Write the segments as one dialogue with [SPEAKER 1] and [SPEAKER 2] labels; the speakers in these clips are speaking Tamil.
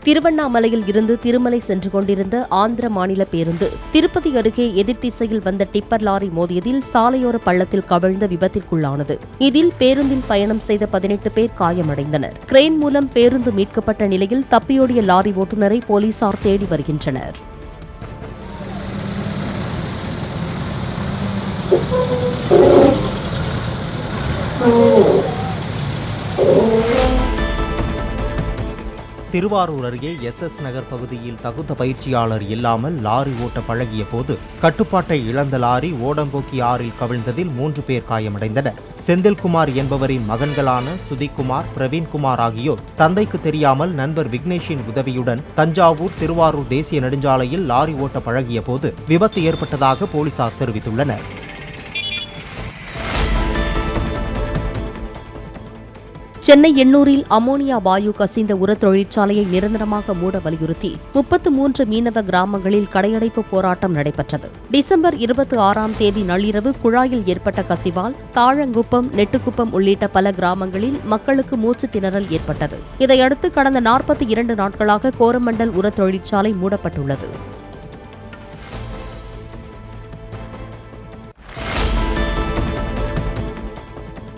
[SPEAKER 1] திருவண்ணாமலையில் இருந்து திருமலை சென்று கொண்டிருந்த ஆந்திர மாநில பேருந்து திருப்பதி அருகே எதிர் திசையில் வந்த டிப்பர் லாரி மோதியதில் சாலையோர பள்ளத்தில் கவிழ்ந்த விபத்திற்குள்ளானது. இதில் பேருந்தில் பயணம் செய்த 18 பேர் காயமடைந்தனர். கிரேன் மூலம் பேருந்து மீட்கப்பட்ட நிலையில் தப்பியோடிய லாரி ஓட்டுநரை போலீசார் தேடி வருகின்றனர்.
[SPEAKER 2] திருவாரூர் அருகே எஸ் நகர் பகுதியில் தகுந்த பயிற்சியாளர் இல்லாமல் லாரி ஓட்ட பழகிய போது கட்டுப்பாட்டை இழந்த லாரி ஓடம்போக்கி ஆறில் கவிழ்ந்ததில் 3 பேர் காயமடைந்தனர். செந்தில்குமார் என்பவரின் மகன்களான சுதிக்குமார், பிரவீன்குமார் ஆகியோர் தந்தைக்கு தெரியாமல் நண்பர் விக்னேஷின் உதவியுடன் தஞ்சாவூர் திருவாரூர் தேசிய நெடுஞ்சாலையில் லாரி ஓட்ட பழகிய போது விபத்து ஏற்பட்டதாக போலீசார் தெரிவித்துள்ளனர்.
[SPEAKER 1] சென்னை எண்ணூரில் அமோனியா வாயு கசிந்த உர தொழிற்சாலையை நிரந்தரமாக மூட வலியுறுத்தி 33 மீனவ கிராமங்களில் கடையடைப்பு போராட்டம் நடைபெற்றது. டிசம்பர் 26ஆம் தேதி நள்ளிரவு குழாயில் ஏற்பட்ட கசிவால் தாழங்குப்பம், நெட்டுக்குப்பம் உள்ளிட்ட பல கிராமங்களில் மக்களுக்கு மூச்சு திணறல் ஏற்பட்டது. இதையடுத்து கடந்த 42 நாட்களாக கோரமண்டல் உர தொழிற்சாலை மூடப்பட்டுள்ளது.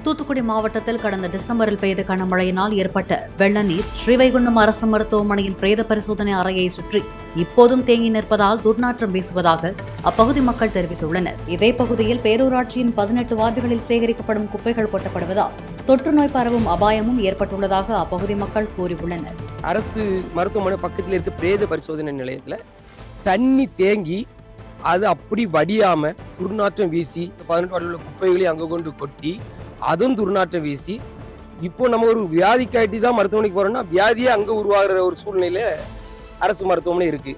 [SPEAKER 3] தூத்துக்குடி மாவட்டத்தில் கடந்த டிசம்பரில் பெய்த கனமழையினால் ஏற்பட்ட வெள்ள நீர் ஸ்ரீவைகுண்டம் அரசு மருத்துவமனையின் பிரேத பரிசோதனை அறையை சுற்றி இப்போதும் தேங்கி நிற்பதால் துர்நாற்றம் வீசுவதாக அப்பகுதி மக்கள் தெரிவித்துள்ளனர். இதே பகுதியில் பேரூராட்சியின் 18 வார்டுகளில் சேகரிக்கப்படும் குப்பைகள் கொட்டப்படுவதால் தொற்று நோய் பரவும் அபாயமும் ஏற்பட்டுள்ளதாக அப்பகுதி மக்கள் கூறியுள்ளனர்.
[SPEAKER 4] அரசு மருத்துவமனை பக்கத்தில் இருக்க பிரேத பரிசோதனை நிலையத்தில் தண்ணி தேங்கி அது அப்படி வடியாம துர்நாற்றம் வீசி 18 வார்டுகளில் குப்பைகளையும் அங்கே கொண்டு கொட்டி அதுவும் துர்நாற்றம் வீசி இப்போ நம்ம ஒரு வியாதிக்காட்டி தான் மருத்துவமனைக்கு போறோம்னா வியாதியே அங்கே உருவாகிற ஒரு சூழ்நிலையில அரசு மருத்துவமனை இருக்கு.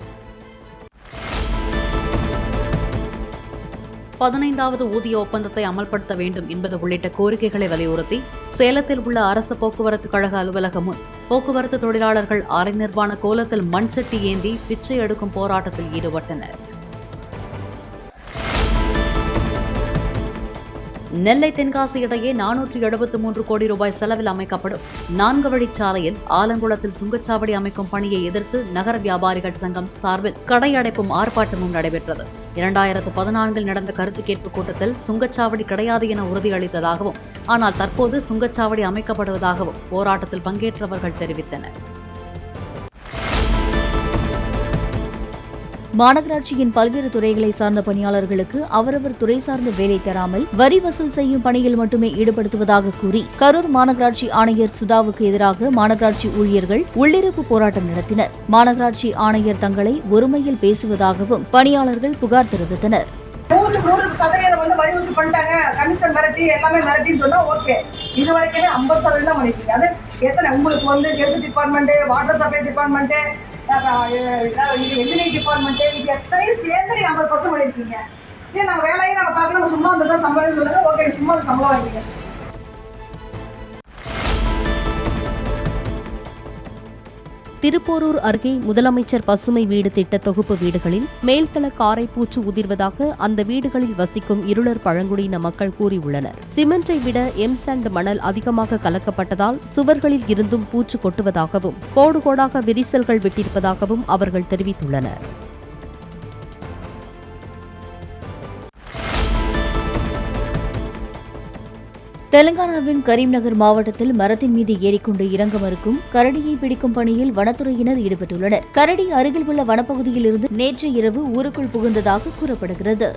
[SPEAKER 3] 15வது ஊதிய ஒப்பந்தத்தை அமல்படுத்த வேண்டும் என்பது உள்ளிட்ட கோரிக்கைகளை வலியுறுத்தி சேலத்தில் உள்ள அரசு போக்குவரத்து கழக அலுவலகம் முன் போக்குவரத்து தொழிலாளர்கள் அரை நிர்வாண கோலத்தில் மண் சட்டி ஏந்தி பிச்சை எடுக்கும் போராட்டத்தில் ஈடுபட்டனர். நெல்லை தென்காசி இடையே 473 கோடி ரூபாய் செலவில் அமைக்கப்படும் 4 வழிச்சாலையில் ஆலங்குளத்தில் சுங்கச்சாவடி அமைக்கும் பணியை எதிர்த்து நகர வியாபாரிகள் சங்கம் சார்பில் கடையடைப்பும் ஆர்ப்பாட்டமும் நடைபெற்றது. 2014 நடந்த கருத்து கேட்பு கூட்டத்தில் சுங்கச்சாவடி கிடையாது என உறுதியளித்ததாகவும் ஆனால் தற்போது சுங்கச்சாவடி அமைக்கப்படுவதாகவும் போராட்டத்தில் பங்கேற்றவர்கள் தெரிவித்தனர்.
[SPEAKER 5] மாநகராட்சியின் பல்வேறு துறைகளை சார்ந்த பணியாளர்களுக்கு அவரவர் துறை சார்ந்த வேலை தராமல் வரி வசூல் செய்யும் பணியில் மட்டுமே ஈடுபடுத்துவதாக கூறி கரூர் மாநகராட்சி ஆணையர் சுதாவுக்கு எதிராக மாநகராட்சி ஊழியர்கள் உள்ளிருப்பு போராட்டம் நடத்தினர். மாநகராட்சி ஆணையர் தங்களை ஒருமையில் பேசுவதாகவும் பணியாளர்கள் புகார் தெரிவித்தனர்.
[SPEAKER 6] 100% வரி வசூல் பண்ணிட்டாங்க, கமிஷன் மிரட்டி எல்லாமே மிரட்டின்னு சொன்னா ஓகே. இது வரைக்குமே 50% தான் பண்ணிருக்கீங்க. அது எத்தனை உங்களுக்கு health department, water supply department, engineering department, இது எத்தனையும் சேர்ந்து 50% பண்ணிருக்கீங்க. இல்லை நம்ம வேலையை நம்ம பார்க்கல, நம்ம சும்மா வந்து சம்பளம் சொல்லுங்க, ஓகே சும்மா சம்பளம் வாங்கிங்க.
[SPEAKER 1] திருப்போரூர் அருகே முதலமைச்சர் பசுமை வீடு திட்ட தொகுப்பு வீடுகளில் மேல்தள காரை பூச்சு உதிர்வதாக அந்த வீடுகளில் வசிக்கும் இருளர் பழங்குடியின மக்கள் கூறியுள்ளனர். சிமெண்டை விட எம்சாண்ட் மணல் அதிகமாக கலக்கப்பட்டதால் சுவர்களில் இருந்தும் பூச்சு கொட்டுவதாகவும் கோடு கோடாக விரிசல்கள் விட்டிருப்பதாகவும் அவர்கள் தெரிவித்துள்ளனர்.
[SPEAKER 5] தெலங்கானாவின் கரீம்நகர் மாவட்டத்தில் மரத்தின் மீது ஏறிக்கொண்டு இறங்க மறுக்கும் கரடியை பிடிக்கும் பணியில் வனத்துறையினர் ஈடுபட்டுள்ளனர். கரடி அருகில் உள்ள வனப்பகுதியில் இருந்து நேற்று இரவு ஊருக்குள் புகுந்ததாக கூறப்படுகிறது.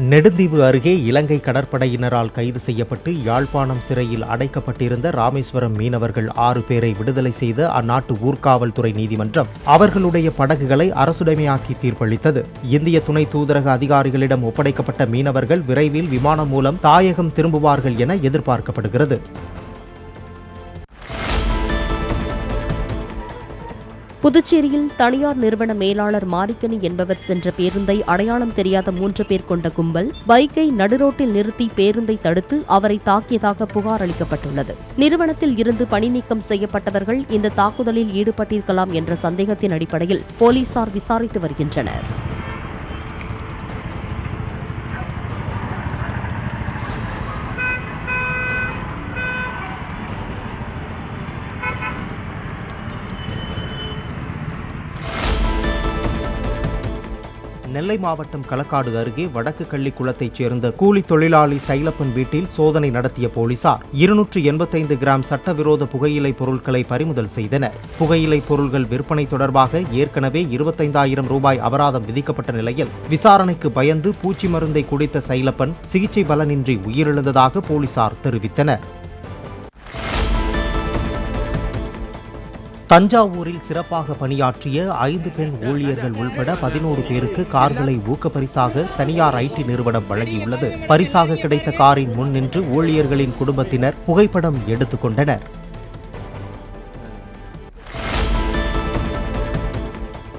[SPEAKER 2] நெடுந்தீவு அருகே இலங்கை கடற்படையினரால் கைது செய்யப்பட்டு யாழ்ப்பாணம் சிறையில் அடைக்கப்பட்டிருந்த ராமேஸ்வரம் மீனவர்கள் 6 பேரை விடுதலை செய்த அந்நாட்டு ஊர்காவல்துறை நீதிமன்றம் அவர்களுடைய படகுகளை அரசுடைமையாக்கி தீர்ப்பளித்தது. இந்திய துணை தூதரக அதிகாரிகளிடம் ஒப்படைக்கப்பட்ட மீனவர்கள் விரைவில் விமானம் மூலம் தாயகம் திரும்புவார்கள் என எதிர்பார்க்கப்படுகிறது.
[SPEAKER 1] புதுச்சேரியில் தனியார் நிறுவன மேலாளர் மாரிக்கனி என்பவர் சென்ற பேருந்தை அடையாளம் தெரியாத 3 பேர் கொண்ட கும்பல் பைக்கை நடுரோட்டில் நிறுத்தி பேருந்தை தடுத்து அவரை தாக்கியதாக புகார் அளிக்கப்பட்டுள்ளது. நிறுவனத்தில் இருந்து பணி நீக்கம் செய்யப்பட்டவர்கள் இந்த தாக்குதலில் ஈடுபட்டிருக்கலாம் என்ற சந்தேகத்தின் அடிப்படையில் போலீசார் விசாரித்து வருகின்றனர்.
[SPEAKER 2] நெல்லை மாவட்டம் களக்காடு அருகே வடக்கு கள்ளிக்குளத்தைச் சேர்ந்த கூலி தொழிலாளி சைலப்பன் வீட்டில் சோதனை நடத்திய போலீசார் 285 கிராம் சட்டவிரோத புகையிலை பொருட்களை பறிமுதல் செய்தனர். புகையிலை பொருட்கள் விற்பனை தொடர்பாக ஏற்கனவே 25,000 ரூபாய் அபராதம் விதிக்கப்பட்ட நிலையில் விசாரணைக்கு பயந்து பூச்சி மருந்தை குடித்த சைலப்பன் சிகிச்சை பலனின்றி உயிரிழந்ததாக போலீசார் தெரிவித்தனர். தஞ்சாவூரில் சிறப்பாக பணியாற்றிய 5 பெண் ஊழியர்கள் உள்பட 11 பேருக்கு கார்களை ஊக்கப்பரிசாக தனியார் ஐடி நிறுவனம் வழங்கியுள்ளது. பரிசாக கிடைத்த காரின் முன் நின்று ஊழியர்களின் குடும்பத்தினர் புகைப்படம் எடுத்துக் கொண்டனர்.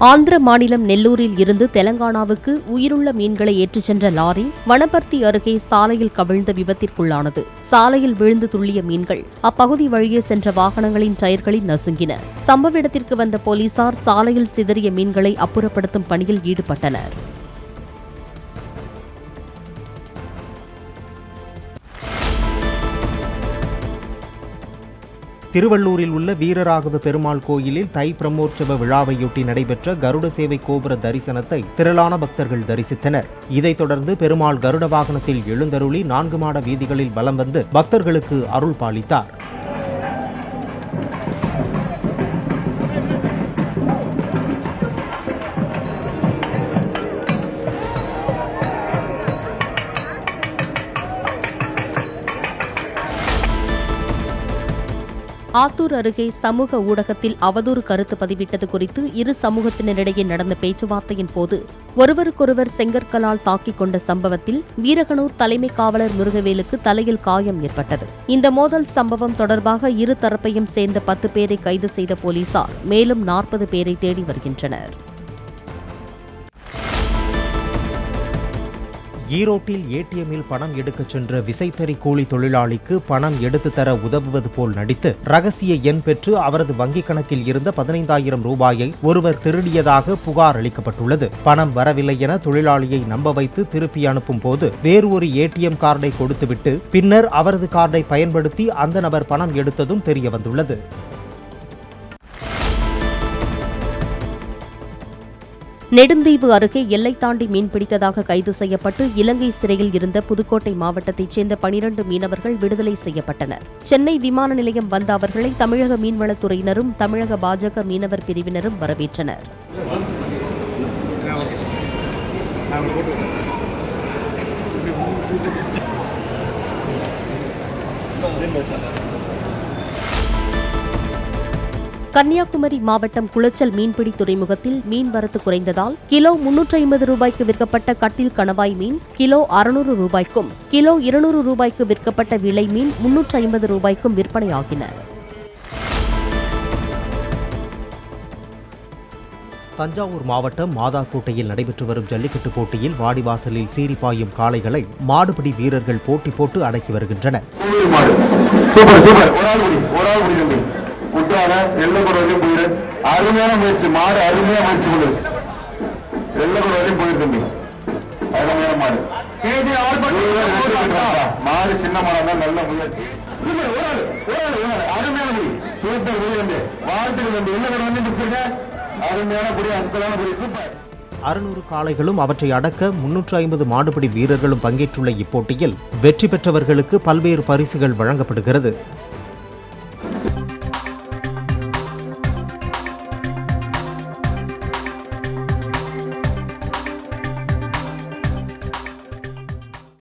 [SPEAKER 1] ஆந்திர மாநிலம் நெல்லூரில் இருந்து தெலங்கானாவுக்கு உயிருள்ள மீன்களை ஏற்றிச் சென்ற லாரி வனப்பர்த்தி அருகே சாலையில் கவிழ்ந்த விபத்திற்குள்ளானது. சாலையில் விழுந்து துள்ளிய மீன்கள் அப்பகுதி வழியே சென்ற வாகனங்களின் டயர்களில் நசுங்கின. சம்பவ இடத்திற்கு வந்த போலீசார் சாலையில் சிதறிய மீன்களை அப்புறப்படுத்தும் பணியில் ஈடுபட்டனர்.
[SPEAKER 2] திருவள்ளூரில் உள்ள வீரராகவ பெருமாள் கோயிலில் தை பிரம்மோற்சவ விழாவையொட்டி நடைபெற்ற கருட சேவை கோபுர தரிசனத்தை திரளான பக்தர்கள் தரிசித்தனர். இதைத் தொடர்ந்து பெருமாள் கருட வாகனத்தில் எழுந்தருளி 4 மாட வீதிகளில் வலம் வந்து பக்தர்களுக்கு அருள் பாலித்தார்.
[SPEAKER 1] ஆத்தூர் அருகே சமூக ஊடகத்தில் அவதூறு கருத்து பதிவிட்டது குறித்து இரு சமூகத்தினரிடையே நடந்த பேச்சுவார்த்தையின் போது ஒருவருக்கொருவர் செங்கற்களால் தாக்கிக் கொண்ட சம்பவத்தில் வீரகனூர் தலைமை காவலர் முருகவேலுக்கு தலையில் காயம் ஏற்பட்டது. இந்த மோதல் சம்பவம் தொடர்பாக இரு தரப்பையும் சேர்ந்த 10 பேரை கைது செய்த போலீசார் மேலும் 40 பேரை தேடி வருகின்றனர்.
[SPEAKER 2] ஈரோட்டில் ஏடிஎம்மில் பணம் எடுக்கச் சென்ற விசைத்தறி கூலி தொழிலாளிக்கு பணம் எடுத்து தர உதவுவது போல் நடித்து ரகசிய எண் பெற்று அவரது வங்கிக் கணக்கில் இருந்த 15,000 ரூபாயை ஒருவர் திருடியதாக புகார் அளிக்கப்பட்டுள்ளது. பணம் வரவில்லை என தொழிலாளியை நம்ப வைத்து திருப்பி அனுப்பும் போது வேறு ஒரு ஏடிஎம் கார்டை கொடுத்துவிட்டு பின்னர் அவரது கார்டை பயன்படுத்தி அந்த நபர் பணம் எடுத்ததும் தெரியவந்துள்ளது.
[SPEAKER 1] நெடுந்தீவு அருகே எல்லை தாண்டி மீன்பிடித்ததாக கைது செய்யப்பட்டு இலங்கை சிறையில் இருந்த புதுக்கோட்டை மாவட்டத்தைச் சேர்ந்த 12 மீனவர்கள் விடுதலை செய்யப்பட்டனர். சென்னை விமான நிலையம் வந்த அவர்களை தமிழக மீன்வளத்துறையினரும் தமிழக பாஜக மீனவர் பிரிவினரும் வரவேற்றனர். கன்னியாகுமரி மாவட்டம் குளச்சல் மீன்பிடி துறைமுகத்தில் மீன் வரத்து குறைந்ததால் கிலோ 350 ரூபாய்க்கு விற்கப்பட்ட கட்டில் கணவாய் மீன் கிலோ 600 ரூபாய்க்கும் கிலோ 200 ரூபாய்க்கு விற்கப்பட்ட விலை மீன் 350 ரூபாய்க்கும் விற்பனையாகின.
[SPEAKER 2] தஞ்சாவூர் மாவட்டம் மாதாக்கோட்டையில் நடைபெற்று வரும் ஜல்லிக்கட்டு போட்டியில் வாடிவாசலில் சீறி பாயும் காளைகளை மாடுபிடி வீரர்கள் போட்டி போட்டு அடக்கி வருகின்றனர்.
[SPEAKER 7] அருமையான முயற்சி, மாடு அருமையா முயற்சி கொண்டு வெள்ளக்கூட வரையும் போயிருந்தீங்க. அருமையான மாடு, மாடு சின்ன மாடா தான் நல்ல முயற்சி. அருமையான முடி சூப்பர் முடி வந்து வாழ்த்துக்கு வந்து வெள்ளக்கூட வந்து அருமையான புடி, அசுத்தமான புடி, சூப்பர்.
[SPEAKER 2] 600 காளைகளும் அவற்றை அடக்க 350 மாடுபிடி வீரர்களும் பங்கேற்றுள்ள இப்போட்டியில் வெற்றி பெற்றவர்களுக்கு பல்வேறு பரிசுகள் வழங்கப்படுகிறது.